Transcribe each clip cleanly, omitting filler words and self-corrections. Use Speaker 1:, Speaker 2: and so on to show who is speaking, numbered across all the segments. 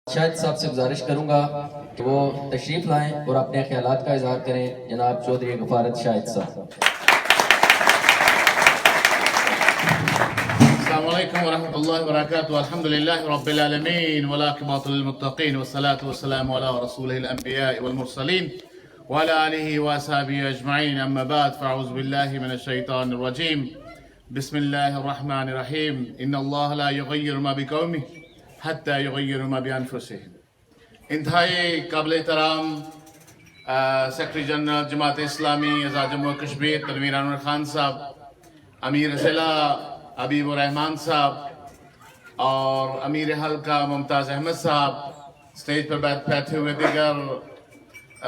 Speaker 1: شاہد صاحب سے گزارش کروں گا کہ وہ تشریف لائیں اور اپنے خیالات کا اظہار کریں. جناب چودھری غفارت شاہد صاحب.
Speaker 2: السلام علیکم ورحمۃ اللہ وبرکاتہ. الحمد للہ رب العالمین والعاقبۃ للمتقین والصلاة والسلام علی رسولہ الانبیاء والمرسلین وعلی آلہ واصحابہ اجمعین. اما بعد فاعوذ باللہ من الشیطان الرجیم. بسم اللہ الرحمن الرحیم. ان اللہ لا یغیر ما بقوم حتی یغیروا ما بانفسہم. انتہائی قابل احترام سیکرٹری جنرل جماعت اسلامی آزاد جموں کشمیر تنویر انور خان صاحب، امیر ضلع حبیب الرحمان صاحب اور امیر حلقہ ممتاز احمد صاحب، اسٹیج پر بیٹھے ہوئے دیگر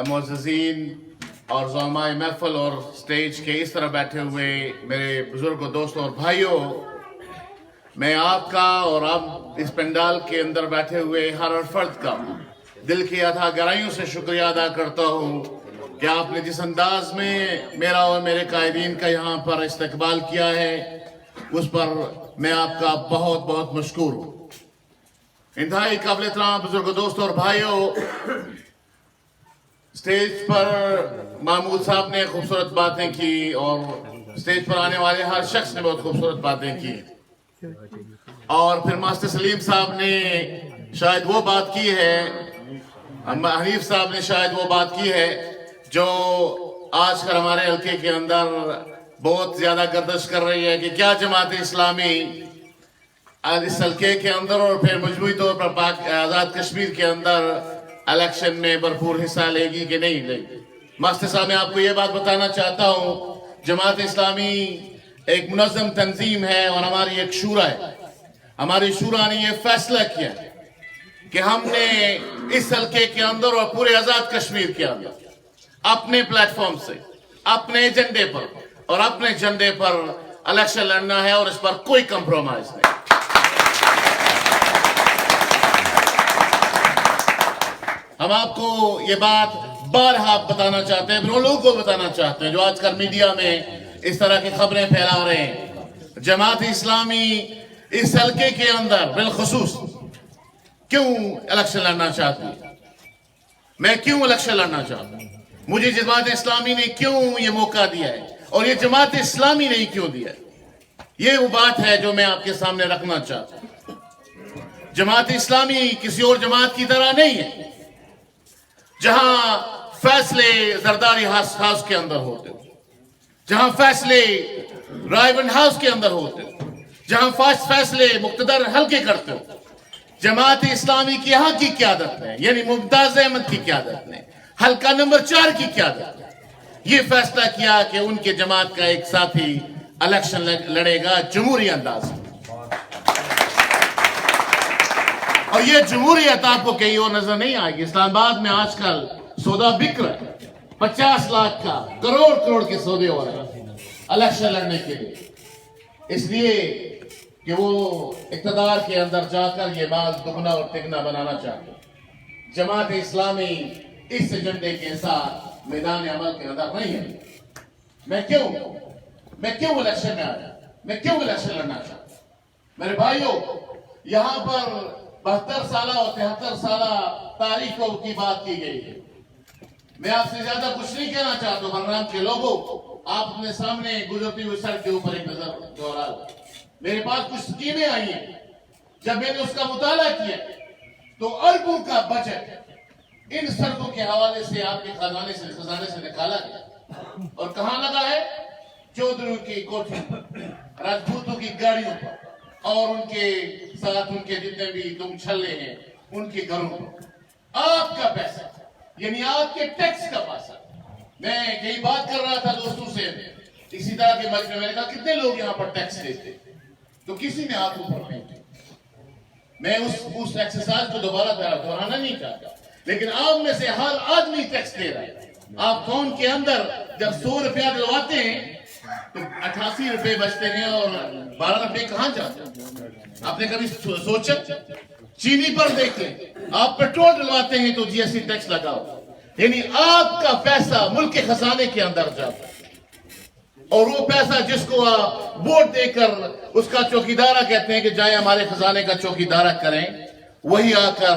Speaker 2: معززین اور زعماء محفل اور اسٹیج کے اس طرح بیٹھے ہوئے میرے بزرگوں، دوستوں اور بھائیوں، میں آپ کا اور آپ اس پنڈال کے اندر بیٹھے ہوئے ہر فرد کا دل کی اتھا گہرائیوں سے شکریہ ادا کرتا ہوں کہ آپ نے جس انداز میں میرا اور میرے قائدین کا یہاں پر استقبال کیا ہے اس پر میں آپ کا بہت بہت مشکور ہوں. انتہائی قابل احترام بزرگ دوستوں اور بھائیوں، اسٹیج پر محمود صاحب نے خوبصورت باتیں کی اور اسٹیج پر آنے والے ہر شخص نے بہت خوبصورت باتیں کی، اور پھر ماسٹر سلیم صاحب نے شاید وہ بات کی ہے، حنیف صاحب نے شاید وہ بات کی ہے جو آج کل ہمارے حلقے کے اندر بہت زیادہ گردش کر رہی ہے کہ کیا جماعت اسلامی اس حلقے کے اندر اور پھر مجموعی طور پر آزاد کشمیر کے اندر الیکشن میں بھرپور حصہ لے گی کہ نہیں لے گی. ماسٹر صاحب میں آپ کو یہ بات بتانا چاہتا ہوں، جماعت اسلامی ایک منظم تنظیم ہے اور ہماری ایک شورا ہے. ہماری شورا نے یہ فیصلہ کیا کہ ہم نے اس حلقے کے اندر اور پورے آزاد کشمیر کے اندر اپنے پلیٹ فارم سے اپنے ایجنڈے پر اور اپنے جھنڈے پر الیکشن لڑنا ہے اور اس پر کوئی کمپرومائز نہیں. ہم آپ کو یہ بات بارہا بتانا چاہتے ہیں، ان لوگوں کو بتانا چاہتے ہیں جو آج کل میڈیا میں اس طرح کی خبریں پھیلا رہے ہیں. جماعت اسلامی اس حلقے کے اندر بالخصوص کیوں الیکشن لڑنا چاہتی ہے؟ میں کیوں الیکشن لڑنا چاہتا ہوں؟ مجھے جماعت اسلامی نے کیوں یہ موقع دیا ہے اور یہ جماعت اسلامی نے کیوں دیا ہے؟ یہ وہ بات ہے جو میں آپ کے سامنے رکھنا چاہتا ہوں. جماعت اسلامی کسی اور جماعت کی طرح نہیں ہے جہاں فیصلے زرداری ہاؤس کے اندر ہوتے ہو، جہاں فیصلے رائیونڈ ہاؤس کے اندر ہوتے ہو، جہاں فیصلے مقتدر حلقے کرتے ہو. جماعت اسلامی کی یہاں کی قیادت ہے، یعنی ممتاز احمد کی قیادت نے حلقہ نمبر 4 کی قیادت نے یہ فیصلہ کیا کہ ان کے جماعت کا ایک ساتھی الیکشن لڑے گا جمہوری انداز میں. اور یہ جمہوریت آپ کو کہیں اور نظر نہیں آئے گی. اسلام آباد میں آج کل سودا بک رہا ہے، 50 لاکھ کا، کروڑ کے سودے ہو رہے ہیں الیکشن لڑنے کے لیے، اس لیے کہ وہ اقتدار کے اندر جا کر یہ مال دگنا اور تگنا بنانا چاہتے ہیں. جماعت اسلامی اس ایجنڈے کے ساتھ میدان عمل کے اندر نہیں ہے. میں کیوں الیکشن میں آیا؟ میں کیوں الیکشن لڑنا چاہتا ہوں؟ میرے بھائیوں، یہاں پر 72 سالہ اور 73 سالہ تاریخوں کی بات کی گئی ہے. میں آپ سے زیادہ کچھ نہیں کہنا چاہتا ہوں. بلرام کے لوگوں، آپ اپنے سامنے گزرتی ہوئی سڑک کے اوپر ایک نظر دوہرا لو. میرے پاس کچھ سکیمیں آئی ہیں، جب میں نے اس کا مطالعہ کیا تو اربوں کا بجٹ ان سڑکوں کے حوالے سے آپ کے خزانے سے نکالا گیا اور کہاں لگا ہے؟ چودھریوں کی کوٹھی، راجپوتوں کی گاڑیوں پر اور ان کے ساتھ ان کے جتنے بھی تم چھلے ہیں ان کے گھروں پر. آپ کا پیسہ، یعنی آپ کے ٹیکس کا پیسہ. میں کئی بات کر رہا تھا دوستوں سے اسی طرح کے مجمع میں نے کہا کتنے لوگ یہاں پر ٹیکس دیتے تو کسی نے ہاتھ اوپر نہیں کیا. میں اس ایکسرسائز کو دوبارہ دہرانا نہیں چاہتا، لیکن آپ میں سے ہر آدمی ٹیکس دے رہا ہے. آپ کون کے اندر جب 100 روپیہ دلواتے ہیں تو 88 روپے بچتے ہیں اور 12 روپے کہاں جاتے ہیں؟ آپ نے کبھی سوچا؟ چینی پر دیکھیں، آپ پیٹرول ڈلواتے ہیں تو GST ٹیکس لگاؤ، یعنی آپ کا پیسہ ملک کے خزانے کے اندر جاتا ہے. اور وہ پیسہ جس کو آپ ووٹ دے کر اس کا چوکیدارہ کہتے ہیں کہ جائیں ہمارے خزانے کا چوکیدارہ کریں، وہی آ کر